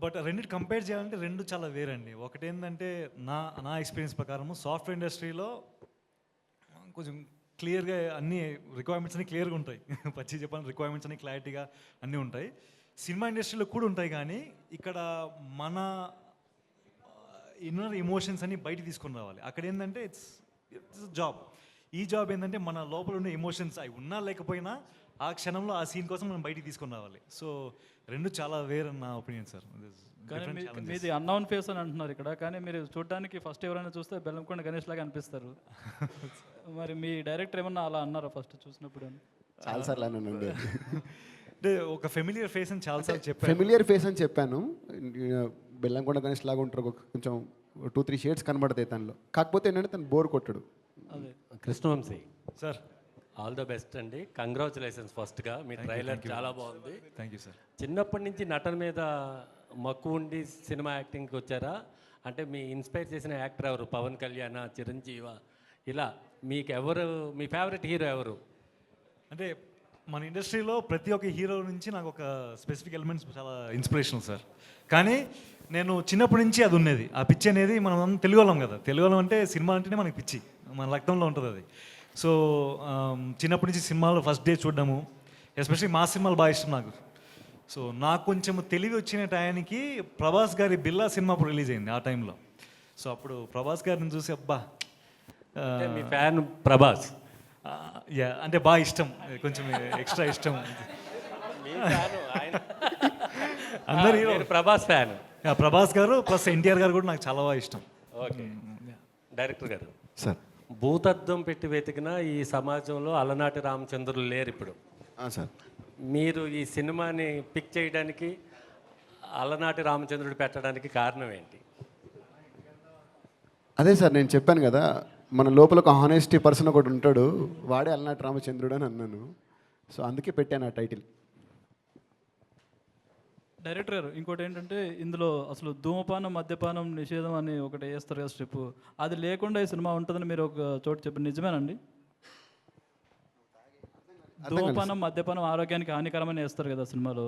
బట్ రెండింటి కంపేర్ చేయాలంటే రెండు చాలా వేరండి. ఒకటేంటంటే నా ఎక్స్పీరియన్స్ ప్రకారము సాఫ్ట్వేర్ ఇండస్ట్రీలో కొంచెం క్లియర్గా అన్ని రిక్వైర్మెంట్స్ అన్ని క్లియర్గా ఉంటాయి. పచ్చి చెప్పాలని రిక్వైర్మెంట్స్ అన్ని క్లారిటీగా అన్నీ ఉంటాయి. సినిమా ఇండస్ట్రీలో కూడా ఉంటాయి, కానీ ఇక్కడ మన ఇన్నర్ ఎమోషన్స్ అన్ని బయట తీసుకొని రావాలి. అక్కడ ఏంటంటే ఇట్స్ జాబ్. ఈ జాబ్ ఏంటంటే మన లోపల ఉండే ఎమోషన్స్ అవి ఉన్నా లేకపోయినా ఆ క్షణంలో ఆ సీన్ కోసం మనం బయటికి తీసుకొని రావాలి. సో రెండు చాలా వేరు నా ఒపీనియన్ సార్. కానీ మీది అన్నౌన్ ఫేస్ అని అంటున్నారు ఇక్కడ, కానీ మీరు చూడడానికి ఫస్ట్ ఎవరైనా చూస్తే బెల్లంకొండ గణేష్ లాగా అనిపిస్తారు. మరి మీ డైరెక్టర్ ఏమన్నా అలా అన్నారా ఫస్ట్ చూసినప్పుడు? చాలాసార్లు అన్నానండి. అంటే ఒక ఫెమిలియర్ ఫేస్ అని చాలాసార్లు చెప్పాను. ఫెమిలియర్ ఫేస్ అని చెప్పాను. బెల్లంకొండ గణేష్ లాగా ఉంటారు, కొంచెం 2-3 షేడ్స్ కనబడతాయి తనలో. కాకపోతే ఏంటంటే తను బోర్ కొట్టాడు. Krishna Vamsi sir, all the best అండి. కంగ్రాచులేషన్స్ ఫస్ట్గా, మీ ట్రైలర్ చాలా బాగుంది. Thank you sir. చిన్నప్పటి నుంచి నటన మీద మక్కువ ఉండి సినిమా యాక్టింగ్కి వచ్చారా? అంటే మీ ఇన్స్పైర్ చేసిన యాక్టర్ ఎవరు? పవన్ కళ్యాణ్, చిరంజీవ, ఇలా మీకు ఎవరు మీ ఫేవరెట్ హీరో ఎవరు? అంటే మన ఇండస్ట్రీలో ప్రతి ఒక్క హీరో నుంచి నాకు ఒక స్పెసిఫిక్ ఎలిమెంట్స్ చాలా ఇన్స్పిరేషనల్ సార్. కానీ నేను చిన్నప్పటి నుంచి అది ఉన్నది. ఆ పిచ్చి అనేది మనం తెలుగు వాళ్ళం కదా, తెలుగు వాళ్ళం అంటే సినిమా అంటేనే మనకి పిచ్చి, మన రక్తంలో ఉంటుంది అది. సో చిన్నప్పటి నుంచి సినిమాలు ఫస్ట్ డే చూడడము, ఎస్పెషల్లీ మా సినిమాలు బాగా ఇష్టం నాకు. సో నాకు కొంచెం తెలివి వచ్చిన టయానికి ప్రభాస్ గారి బిల్లా సినిమా అప్పుడు రిలీజ్ అయింది ఆ టైంలో. సో అప్పుడు ప్రభాస్ గారిని చూసి అబ్బా, మీ ఫ్యాన్ ప్రభాస్? యా, అంటే బాగా ఇష్టం, కొంచెం ఎక్స్ట్రా ఇష్టం. అందరు హీరో ప్రభాస్ ఫ్యాన్. ప్రభాస్ గారు ప్లస్ ఎన్టీఆర్ గారు కూడా నాకు చాలా బాగా ఇష్టం. ఓకే, డైరెక్టర్ గారు సార్, భూతద్దం పెట్టి వెతికిన ఈ సమాజంలో అలనాటి రామచంద్రులు లేరు ఇప్పుడు. సార్, మీరు ఈ సినిమాని పిక్ చేయడానికి, అలనాటి రామచంద్రుడు పెట్టడానికి కారణం ఏంటి? అదే సార్, నేను చెప్పాను కదా, మన లోపల ఒక హానెస్టీ పర్సన్ ఒకటి ఉంటాడు, వాడే అలనాటి రామచంద్రుడు అని అన్నాను. సో అందుకే పెట్టాను ఆ టైటిల్. డైరెక్టర్ గారు, ఇంకోటి ఏంటంటే ఇందులో అసలు ధూమపానం మద్యపానం నిషేధం అని ఒకటి వేస్తారు కదా స్టెప్, అది లేకుండా ఈ సినిమా ఉంటుందని మీరు ఒక చోటు చెప్పారు, నిజమేనండి? ధూమపానం మద్యపానం ఆరోగ్యానికి హానికరమని వేస్తారు కదా సినిమాలో,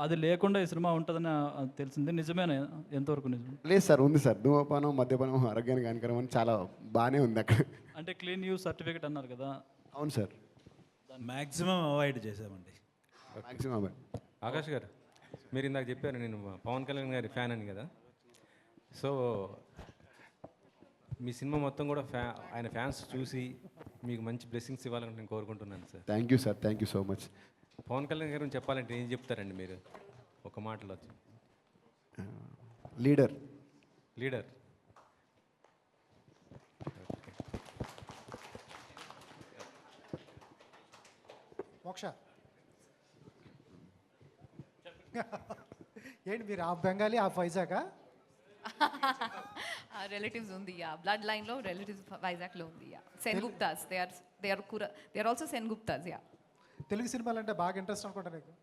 అది లేకుండా ఈ సినిమా ఉంటుందని తెలిసింది, నిజమేనా? ఎంతవరకు నిజం? లేదు సార్, ఉంది సార్. ధూమపానం మద్యపానం ఆరోగ్యానికి హానికరం అని చాలా బాగానే ఉంది అక్కడ. అంటే క్లీన్ యూస్ సర్టిఫికేట్ అన్నారు కదా. అవును సార్, మ్యాక్సిమం అవాయిడ్ చేసామండి. Maximum avoid. ఆకాష్ గారు, మీరు ఇందాక చెప్పారు నేను పవన్ కళ్యాణ్ గారి ఫ్యాన్ అని కదా. సో మీ సినిమా మొత్తం కూడా ఆయన ఫ్యాన్స్ చూసి మీకు మంచి బ్లెస్సింగ్స్ ఇవ్వాలని నేను కోరుకుంటున్నాను sir. Thank you sir, thank you so much. Pawan Kalyan గారు చెప్పాలంటే ఏం చెప్తారండి మీరు ఒక మాటలో? లీడర్. లీడర్. మోక్ష ఏంటి మీరు ఆ బెంగాలీ ఆ వైజాగా? రిలేటివ్స్ ఉంది, యా. బ్లడ్ లైన్లో రిలేటివ్స్ వైజాగ్లో ఉంది, yeah. Senguptas, they are also Senguptas, yeah. Telugu సినిమాలు అంటే బాగా ఇంట్రెస్ట్ అనుకుంటా నీకు?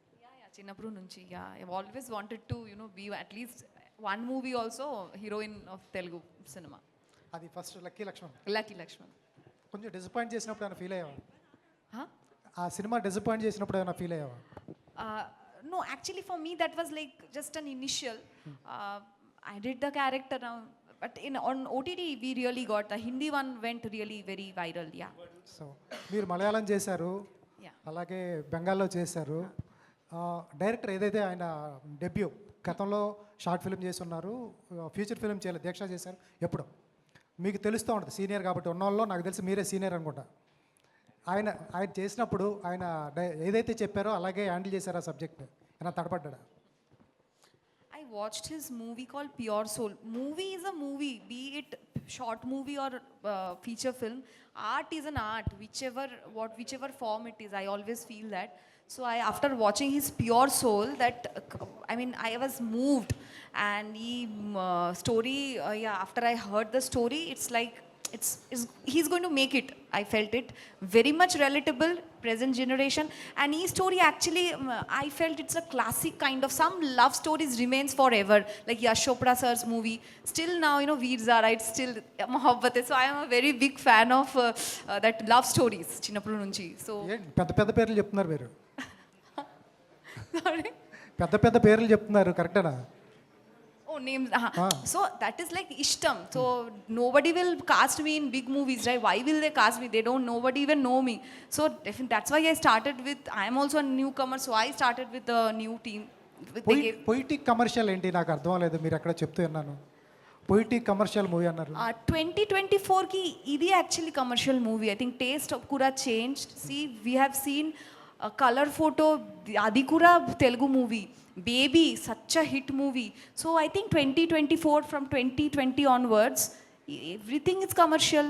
యా, చిన్నప్పుడు నుంచి, yeah. I always wanted to be at least one movie also heroine of Telugu cinema. అది ఫస్ట్ లక్కీ లక్ష్మణ్. లక్కీ లక్ష్మణ్. కొంచెం డిసప్పాయింట్ చేసినప్పుడు ఏమైనా ఫీల్ అయ్యావా? ఆ సినిమా డిసప్పాయింట్ చేసినప్పుడు ఏమైనా ఫీల్ అయ్యావా? No, actually for me that was like just an initial. I did the character now, but on OTT we really got the Hindi one went really very viral, yeah. So మీరు మలయాళం చేశారు, Yeah. అలాగే బెంగాల్లో చేశారు. Director ఏదైతే ఆయన debut, గతంలో short film చేసి ఉన్నారు, ఫ్యూచర్ ఫిల్మ్ చేయలేదు, దీక్ష చేశారు. ఎప్పుడు మీకు తెలుస్తూ ఉంటుంది సీనియర్ కాబట్టి, ఉన్న వాళ్ళు నాకు తెలిసి మీరే సీనియర్ అనుకుంటా. ఆయన చేసినప్పుడు ఆయన ఏదైతే చెప్పారో అలాగే హ్యాండిల్ చేశారు ఆ సబ్జెక్ట్, ఏమైనా తడపడ్డా? I watched his movie called Pure Soul. Movie is a movie, be it short movie or feature film. Art is an art, whichever form it is. I always feel that. So after watching his Pure Soul, I was moved, and he story. After I heard the story, it's like he's going to make it. I felt it very much relatable, present generation, and his story actually I felt it's a classic kind of, some love stories remains forever, like Yash Chopra sir's movie. Still now, Veer Zara, it's still Mohabbat. So I am a very big fan of that love stories చిన్నప్పటి నుంచి. So పెద్ద పెద్ద పేర్లు చెప్తున్నారు మీరు, sorry. పెద్ద పెద్ద పేర్లు చెప్తున్నారు, కరెక్టేనా? Oh, names. So that is like ishtam. So nobody will cast me in big movies, right? Why will they cast me? They don't. Nobody even know me. So that's why I started with. I am also a newcomer, so I started with a new team. Poetic commercial ఏంటి నాకు అర్థం లేదు, మీరు ఎక్కడ చెప్తూ విన్నాను. Poetic commercial movie అన్నారు. 2024 ఇది actually commercial movie. I think taste కూడా changed. See we have seen Colour Photo, అది కూడా Telugu movie. Baby, such a hit movie. So I think 2024, from 2020 onwards, everything is commercial.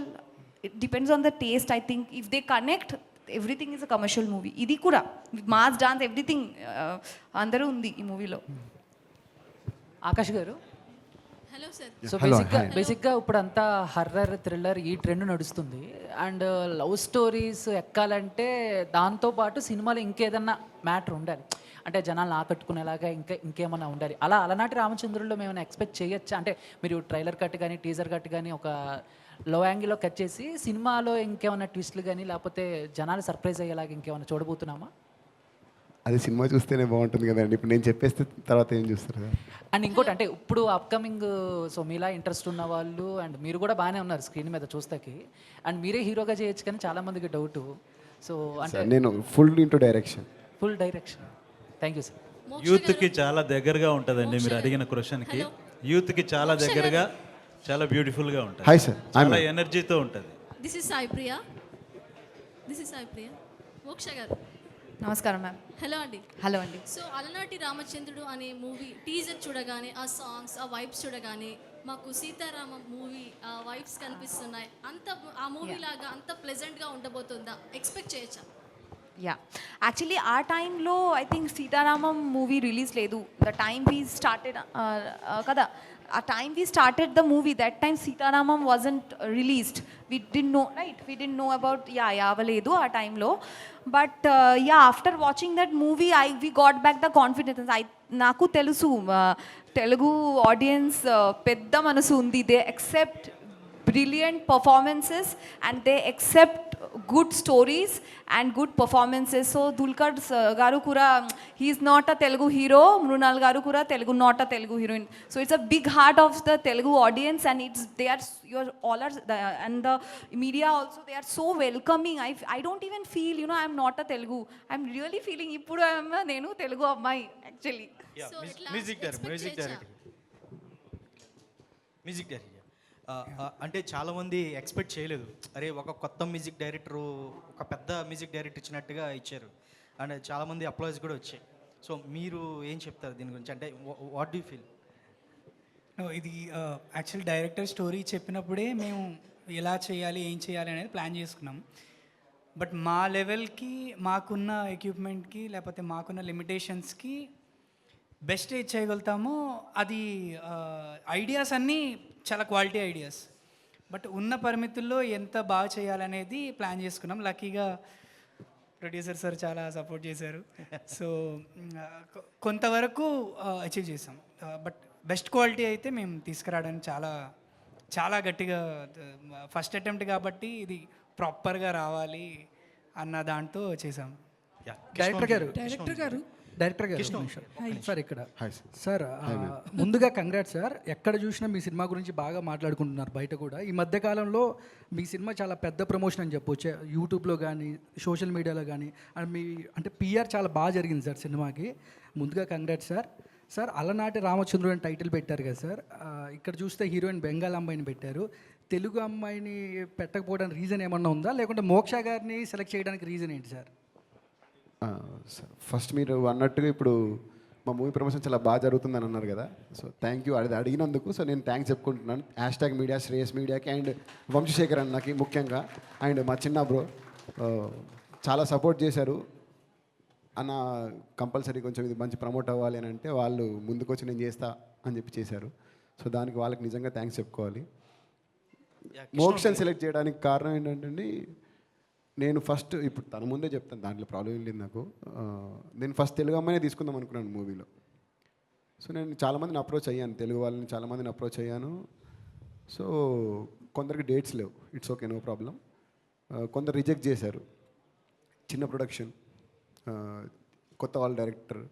It depends on the taste. I think if they connect, everything is a commercial movie. Idi kuda mass dance, everything andaru undi ee movie lo. Akash గారు, hello sir. So బేసిక్గా ఇప్పుడు అంతా horror thriller ఈ trend నడుస్తుంది. And love stories ఎక్కాలంటే దాంతోపాటు సినిమాలో ఇంకేదన్నా మ్యాటర్ ఉండాలి, అంటే జనాలను ఆకట్టుకునేలాగా ఇంకేమన్నా ఉండాలి. అలనాటి రామచంద్రుల్లో మేము ఎక్స్పెక్ట్ చేయొచ్చా? అంటే మీరు ట్రైలర్ కట్ కానీ టీజర్ కట్ కానీ ఒక లో యాంగిల్లో కట్ చేసి సినిమాలో ఇంకేమన్నా ట్విస్ట్లు కానీ లేకపోతే జనాలు సర్ప్రైజ్ అయ్యేలాగా ఇంకేమన్నా చూడబోతున్నామా? అది సినిమా చూస్తేనే బాగుంటుంది కదండి. ఇప్పుడు నేను చెప్పేస్తే తర్వాత ఏం చూస్తారు కదా. అండ్ ఇంకోటి అంటే ఇప్పుడు అప్కమింగ్, సో మీలా ఇంట్రెస్ట్ ఉన్న వాళ్ళు అండ్ మీరు కూడా బాగానే ఉన్నారు స్క్రీన్ మీద చూస్తాకి, అండ్ మీరే హీరోగా చేయొచ్చు కానీ చాలామందికి డౌట్. సో అంటే నేను full into direction. Thank you sir. యూత్కి చాలా దగ్గరగా ఉంటుందండి మీరు అడిగిన క్వశ్చన్కి. యూత్కి చాలా దగ్గరగా, చాలా బ్యూటిఫుల్గా ఉంటుంది. హాయ్ సార్, చాలా ఎనర్జీతో ఉంటుంది. దిస్ ఇస్ సాయి ప్రియ. మోక్ష గారు నమస్కారం మ్యామ్. హలో అండి. హలో అండి. సో అలనాటి రామచంద్రుడు అనే మూవీ టీజర్ చూడగానే, ఆ సాంగ్స్, ఆ వైబ్స్ చూడగానే మాకు సీతారామ మూవీ ఆ వైబ్స్ కనిపిస్తున్నాయి. ఆ మూవీ లాగా అంత ప్లెజెంట్గా ఉండబోతుందా? ఎక్స్పెక్ట్ చేయొచ్చా? యా, యాక్చువల్లీ ఆ టైంలో I think Sita Ramam movie release లేదు. ద టైమ్ వీ స్టార్టెడ్ కదా, ఆ time we started the movie, that time Sita Ramam wasn't released. We didn't know about అవ్వలేదు ఆ టైంలో. But after watching that movie we got back the confidence. నాకు తెలుసు Telugu audience పెద్ద మనసు ఉంది. They accept brilliant performances and they accept good stories and good performances. So Dulquer garu kura, he is not a Telugu hero, Mrunal garu kura not a Telugu heroine. So it's a big heart of the Telugu audience, and and the media also, they are so welcoming. I don't even feel, I'm not a Telugu. I'm really feeling ippudu I am nenu Telugu ammai actually. Yeah, music director. అంటే చాలామంది expect చేయలేదు, అరే ఒక కొత్త music director, ఒక పెద్ద music director ఇచ్చినట్టుగా ఇచ్చారు, అండ్ చాలామంది అప్లాయిస్ కూడా వచ్చాయి. సో మీరు ఏం చెప్తారు దీని గురించి? అంటే వాట్ డూ ఫీల్? ఇది యాక్చువల్ డైరెక్టర్ స్టోరీ చెప్పినప్పుడే మేము ఎలా చేయాలి, ఏం చేయాలి అనేది ప్లాన్ చేసుకున్నాం. బట్ మా లెవెల్కి, మాకున్న ఎక్విప్మెంట్కి, లేకపోతే మాకున్న లిమిటేషన్స్కి బెస్ట్ ఏది చేయగలుగుతామో అది, ఐడియాస్ అన్నీ చాలా క్వాలిటీ ఐడియాస్, బట్ ఉన్న పరిమితుల్లో ఎంత బాగా చేయాలనేది ప్లాన్ చేసుకున్నాం. లక్కీగా ప్రొడ్యూసర్ సార్ చాలా సపోర్ట్ చేశారు. సో కొంతవరకు అచీవ్ చేసాం. బట్ బెస్ట్ క్వాలిటీ అయితే మేము తీసుకురావడానికి చాలా చాలా గట్టిగా, ఫస్ట్ అటెంప్ట్ కాబట్టి ఇది ప్రాపర్గా రావాలి అన్న దాంతో చేసాం. డైరెక్టర్ గారు సార్, ఇక్కడ సార్ ముందుగా కంగ్రాట్స్ సార్. ఎక్కడ చూసినా మీ సినిమా గురించి బాగా మాట్లాడుకుంటున్నారు బయట కూడా. ఈ మధ్యకాలంలో మీ సినిమా చాలా పెద్ద ప్రమోషన్ అని చెప్పొచ్చు, యూట్యూబ్లో కానీ సోషల్ మీడియాలో కానీ. అండ్ మీ అంటే పిఆర్ చాలా బాగా జరిగింది సార్ సినిమాకి. ముందుగా కంగ్రాట్స్ సార్. సార్ అలనాటి రామచంద్రుడు అని టైటిల్ పెట్టారు కదా సార్, ఇక్కడ చూస్తే హీరోయిన్ బెంగాల్ అమ్మాయిని పెట్టారు. తెలుగు అమ్మాయిని పెట్టకపోవడానికి రీజన్ ఏమన్నా ఉందా, లేకుంటే మోక్ష గారిని సెలెక్ట్ చేయడానికి రీజన్ ఏంటి సార్? సార్ ఫస్ట్ మీరు అన్నట్టుగా ఇప్పుడు మా మూవీ ప్రమోషన్ చాలా బాగా జరుగుతుందని అన్నారు కదా, సో థ్యాంక్ యూ. అది అడిగినందుకు సో నేను థ్యాంక్స్ చెప్పుకుంటున్నాను. #మీడియా, శ్రేయస్ మీడియాకి అండ్ వంశశేఖర్ అన్నకి ముఖ్యంగా, అండ్ మా చిన్న బ్రో చాలా సపోర్ట్ చేశారు అన్న. కంపల్సరీ కొంచెం ఇది మంచి ప్రమోట్ అవ్వాలి అని అంటే వాళ్ళు ముందుకు వచ్చి నేను చేస్తా అని చెప్పి చేశారు. సో దానికి వాళ్ళకి నిజంగా థ్యాంక్స్ చెప్పుకోవాలి. మోక్షన్ సెలెక్ట్ చేయడానికి కారణం ఏంటంటే నేను ఫస్ట్, ఇప్పుడు తన ముందే చెప్తాను, దాంట్లో ప్రాబ్లం ఏం లేదు నాకు. నేను ఫస్ట్ తెలుగు అమ్మాయినే తీసుకుందాం అనుకున్నాను మూవీలో. సో నేను చాలామందిని అప్రోచ్ అయ్యాను, తెలుగు వాళ్ళని చాలామందిని అప్రోచ్ అయ్యాను. సో కొందరికి డేట్స్ లేవు, ఇట్స్ ఓకే, నో ప్రాబ్లం. కొందరు రిజెక్ట్ చేశారు. చిన్న ప్రొడక్షన్, కొత్త వాళ్ళ డైరెక్టర్,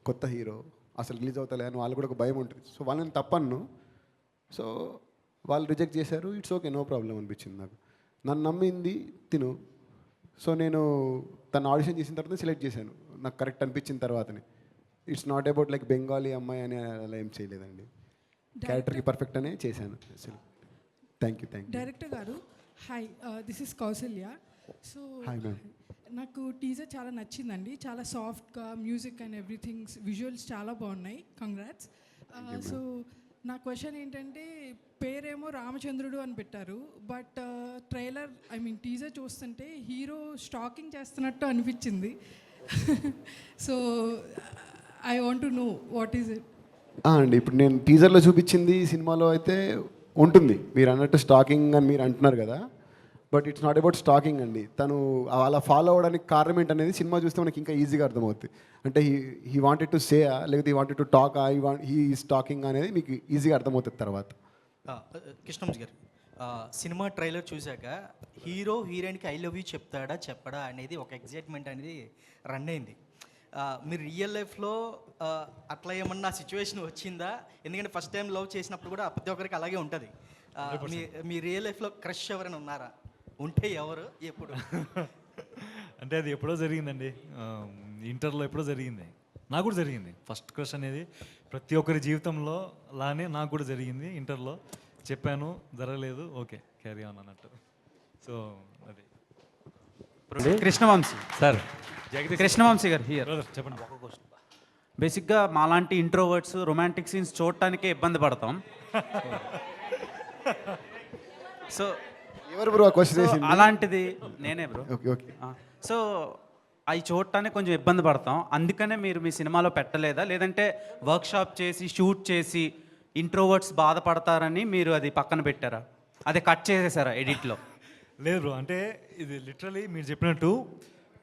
కొత్త హీరో, అసలు రిలీజ్ అవుతలే అని వాళ్ళు కూడా ఒక భయం ఉంటుంది. సో వాళ్ళని తప్పను. సో వాళ్ళు రిజెక్ట్ చేశారు, ఇట్స్ ఓకే, నో ప్రాబ్లం అనిపించింది నాకు. నన్ను నమ్మింది తిను. సో నేను తను ఆడిషన్ చేసిన తర్వాత సెలెక్ట్ చేశాను, నాకు కరెక్ట్ అనిపించిన తర్వాతనే. It's not about like Bengali అమ్మాయి అని అలా ఏం చేయలేదండి, క్యారెక్టర్కి పర్ఫెక్ట్ అనే చేశాను. Thank you. డైరెక్టర్ గారు, hi, this is Kausalya. So hi ma'am. నాకు టీజర్ చాలా నచ్చిందండి, చాలా సాఫ్ట్గా మ్యూజిక్ అండ్ ఎవ్రీథింగ్, విజువల్స్ చాలా బాగున్నాయి, కంగ్రాట్స్. సో నా క్వశ్చన్ ఏంటంటే, పేరేమో రామచంద్రుడు అని పెట్టారు, బట్ ట్రైలర్ టీజర్ చూస్తుంటే హీరో స్టాకింగ్ చేస్తున్నట్టు అనిపించింది. So I want to know what is it. అండి, ఇప్పుడు నేను టీజర్లో చూపించింది సినిమాలో అయితే ఉంటుంది. మీరు అన్నట్టు స్టాకింగ్ అని మీరు అంటున్నారు కదా, but it's not about stalking అండి. తను అలా ఫాలో అవ్వడానికి కారణం ఏంటనేది సినిమా చూస్తే మనకి ఇంకా ఈజీగా అర్థమవుతుంది. అంటే హీ వాంటెడ్ టు సే, లేకపోతే he wanted to talk, he is talking అనేది మీకు ఈజీగా అర్థమవుతుంది తర్వాత. కృష్ణంజ్ గారు, సినిమా ట్రైలర్ చూశాక హీరో హీరోయిన్కి ఐ లవ్ యూ చెప్తాడా చెప్పడా అనేది ఒక ఎగ్జైట్మెంట్ అనేది రన్ అయింది. మీరు రియల్ లైఫ్లో అట్లా ఏమన్నా సిచ్యువేషన్ వచ్చిందా? ఎందుకంటే ఫస్ట్ టైం లవ్ చేసినప్పుడు కూడా ప్రతి ఒక్కరికి అలాగే ఉంటుంది. మీ రియల్ లైఫ్లో క్రష్ ఎవరైనా ఉన్నారా? ఉంటే ఎవరు, ఎప్పుడు? అంటే అది ఎప్పుడో జరిగిందండి, ఇంటర్లో ఎప్పుడో జరిగింది. నాకు కూడా జరిగింది ఫస్ట్ క్రష్ అనేది. ప్రతి ఒక్కరి జీవితంలో లానే నాకు కూడా జరిగింది. ఇంటర్లో చెప్పాను, జరగలేదు, ఓకే క్యారీ ఆన్ అన్నట్టు. సో అది కృష్ణవంశీ సార్, కృష్ణవంశీ గారు హియర్. చెప్పండి. బేసిక్గా మాలాంటి ఇంట్రోవర్ట్స్ రొమాంటిక్ సీన్స్ చూడటానికే ఇబ్బంది పడతాం. సో ఎవరు బ్రో క్వశ్చన్ చేసింది? అలాంటిది నేనే బ్రో. Okay okay. సో అవి చూడటానికి కొంచెం ఇబ్బంది పడతాం, అందుకనే మీరు మీ సినిమాలో పెట్టలేదా? లేదంటే వర్క్షాప్ చేసి షూట్ చేసి ఇంట్రోవర్ట్స్ బాధపడతారని మీరు అది పక్కన పెట్టారా? అదే కట్ చేసేసారా ఎడిట్లో? లేదు బ్రో, అంటే ఇది లిటరలీ మీరు చెప్పినట్టు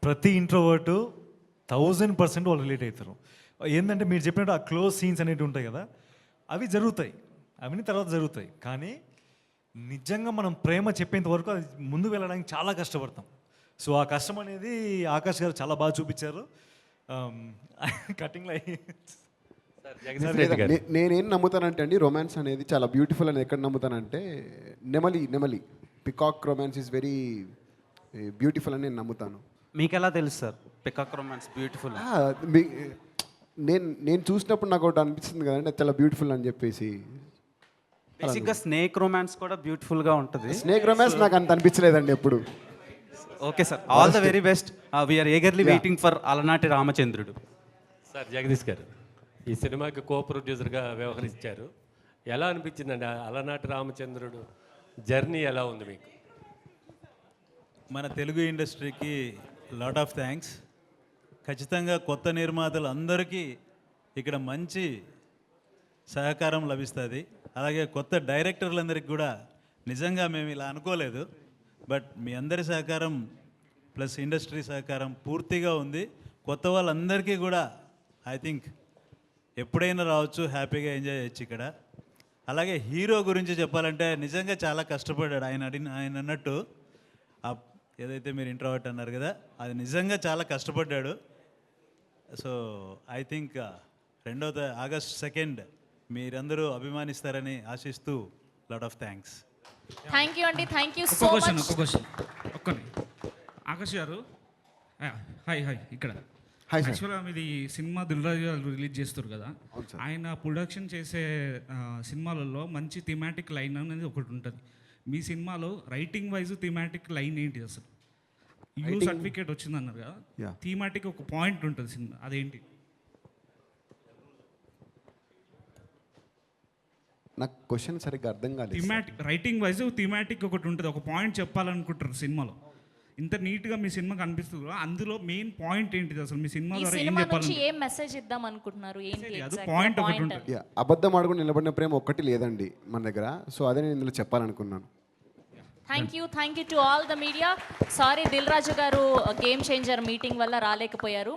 ప్రతి ఇంట్రోవర్టు 1000% వాళ్ళు రిలేట్ అవుతారు. ఏంటంటే మీరు చెప్పినట్టు ఆ క్లోజ్ సీన్స్ అనేవి ఉంటాయి కదా, అవి జరుగుతాయి, అవన్నీ తర్వాత జరుగుతాయి. కానీ నిజంగా మనం ప్రేమ చెప్పేంత వరకు అది ముందు వెళ్ళడానికి చాలా కష్టపడతాం. సో ఆ కష్టం అనేది ఆకాష్ గారు చాలా బాగా చూపించారు. కటింగ్లో నేనేం నమ్ముతానంటే అండి, రొమాన్స్ అనేది చాలా బ్యూటిఫుల్ అని ఎక్కడ నమ్ముతానంటే, నెమలి peacock romance is very beautiful అని నేను నమ్ముతాను. మీకు ఎలా తెలుసు సార్ పికాక్ రొమాన్స్ బ్యూటిఫుల్? నేను చూసినప్పుడు నాకు ఒకటి అనిపిస్తుంది కదండి, చాలా బ్యూటిఫుల్ అని చెప్పేసి. బేసిక్గా స్నేక్ రొమాన్స్ కూడా బ్యూటిఫుల్గా ఉంటుంది. స్నేక్ రొమాన్స్ నాకు అంత అనిపించలేదండి ఎప్పుడు. Okay sir, all the very best. We're eagerly waiting for Alanati Ramachandrudu. Sir Jagadish గారు, ఈ సినిమాకి కో ప్రొడ్యూసర్గా వ్యవహరించారు. ఎలా అనిపించిందండి అలనాటి రామచంద్రుడు జర్నీ? ఎలా ఉంది మీకు? మన తెలుగు ఇండస్ట్రీకి లాట్ ఆఫ్ థ్యాంక్స్. ఖచ్చితంగా కొత్త నిర్మాతలు అందరికీ ఇక్కడ మంచి సహకారం లభిస్తుంది. అలాగే కొత్త డైరెక్టర్లందరికీ కూడా నిజంగా మేము ఇలా అనుకోలేదు, బట్ మీ అందరి సహకారం ప్లస్ ఇండస్ట్రీ సహకారం పూర్తిగా ఉంది. కొత్త వాళ్ళందరికీ కూడా ఐ థింక్ ఎప్పుడైనా రావచ్చు, హ్యాపీగా ఎంజాయ్ చేయొచ్చు ఇక్కడ. అలాగే హీరో గురించి చెప్పాలంటే నిజంగా చాలా కష్టపడ్డాడు. ఆయన అన్నట్టు ఏదైతే మీరు ఇంట్రోవర్ట్ అన్నారు కదా, అది నిజంగా చాలా కష్టపడ్డాడు. సో ఐ థింక్ ఆగస్ట్ 2 మీరందరూ అభిమానిస్తారని ఆశిస్తూ lot of thanks. Thank you అండి, థ్యాంక్ యూ సో మచ్. ఒక క్వశ్చన్ ఆకాష్ గారు, హాయ్ ఇక్కడ. యాక్చువల్గా మీది సినిమా దిల్రాజు గారు రిలీజ్ చేస్తారు కదా, ఆయన ప్రొడక్షన్ చేసే సినిమాలలో మంచి థీమాటిక్ లైన్ అనేది ఒకటి ఉంటుంది. మీ సినిమాలో రైటింగ్ వైజ్ థీమాటిక్ లైన్ ఏంటి అసలు? యూ సర్టిఫికేట్ వచ్చిందన్నారు కదా, థీమాటిక్ ఒక పాయింట్ ఉంటుంది సినిమా, అదేంటి? నాకు క్వశ్చన్ సరిగ్గా అర్థం కాలేదు. థీమాటిక్ రైటింగ్ వైజ్ థీమాటిక్ ఒకటి ఉంటుంది, ఒక పాయింట్ చెప్పాలనుకుంటారు సినిమాలో. ఇంత నీట్గా మీ సినిమా కనిపిస్తుంది, అందులో మెయిన్ పాయింట్ ఏంటిది అసలు మీ సినిమా ద్వారా ఏం చెప్పాలి? ఏం మెసేజ్ ఇద్దాం అనుకుంటున్నారు? అది పాయింట్ ఒకటి ఉంటుంది. అబద్ధం ఆడుకుని నిలబడిన ప్రేమ ఒక్కటి లేదండి మన దగ్గర. సో అదే నేను ఇందులో చెప్పాలనుకున్నాను. Thank you to all the media. Sorry Dil Raju గారు గేమ్ చేంజర్ మీటింగ్ వల్ల రాలేకపోయారు.